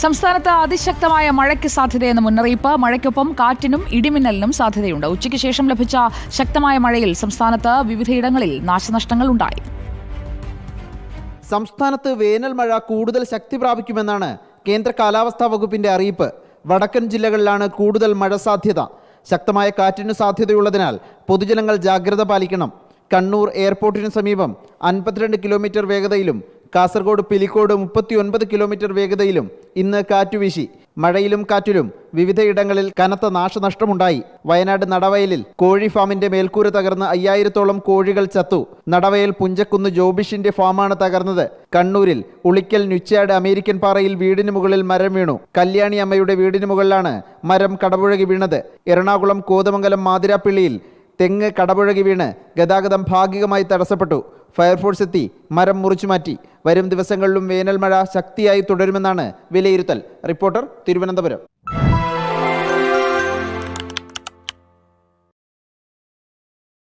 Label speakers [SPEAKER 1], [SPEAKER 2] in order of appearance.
[SPEAKER 1] സംസ്ഥാനത്ത് അതിശക്തമായ മഴയ്ക്ക് സാധ്യതയെന്ന മുന്നറിയിപ്പ്. മഴയ്ക്കൊപ്പം കാറ്റിനും ഇടിമിന്നലിനും സാധ്യതയുണ്ട്. ഉച്ചയ്ക്ക് ശേഷം ലഭിച്ച ശക്തമായ മഴയിൽ സംസ്ഥാനത്ത് വിവിധയിടങ്ങളിൽ നാശനഷ്ടങ്ങൾ ഉണ്ടായി.
[SPEAKER 2] സംസ്ഥാനത്ത് വേനൽ മഴ കൂടുതൽ ശക്തി പ്രാപിക്കുമെന്നാണ് കേന്ദ്ര കാലാവസ്ഥാ വകുപ്പിന്റെ അറിയിപ്പ്. വടക്കൻ ജില്ലകളിലാണ് കൂടുതൽ മഴ സാധ്യത. ശക്തമായ കാറ്റിന് സാധ്യതയുള്ളതിനാൽ പൊതുജനങ്ങൾ ജാഗ്രത പാലിക്കണം. കണ്ണൂർ എയർപോർട്ടിന് സമീപം 52 കിലോമീറ്റർ വേഗതയിലും കാസർഗോഡ് പിലിക്കോട് 39 കിലോമീറ്റർ വേഗതയിലും ഇന്ന് കാറ്റുവീശി. മഴയിലും കാറ്റിലും വിവിധയിടങ്ങളിൽ കനത്ത നാശനഷ്ടമുണ്ടായി. വയനാട് നടവയലിൽ കോഴി ഫാമിന്റെ മേൽക്കൂര തകർന്ന് 5000-ഓളം കോഴികൾ ചത്തു. നടവയൽ പുഞ്ചക്കുന്ന് ജോബിഷിന്റെ ഫാമാണ് തകർന്നത്. കണ്ണൂരിൽ ഉളിക്കൽ ന്യൂച്ചാട് അമേരിക്കൻ പാറയിൽ വീടിന് മുകളിൽ മരം വീണു. കല്യാണി അമ്മയുടെ വീടിന് മുകളിലാണ് മരം കടപുഴകി വീണത്. എറണാകുളം കോതമംഗലം മാതിരാപ്പിള്ളിയിൽ തെങ്ങ് കടപുഴകി വീണ് ഗതാഗതം ഭാഗികമായി തടസ്സപ്പെട്ടു. ഫയർഫോഴ്സ് എത്തി മരം മുറിച്ചുമാറ്റി. വരും ദിവസങ്ങളിലും വേനൽ മഴ ശക്തിയായി തുടരുമെന്നാണ് വിലയിരുത്തൽ. റിപ്പോർട്ടർ, തിരുവനന്തപുരം.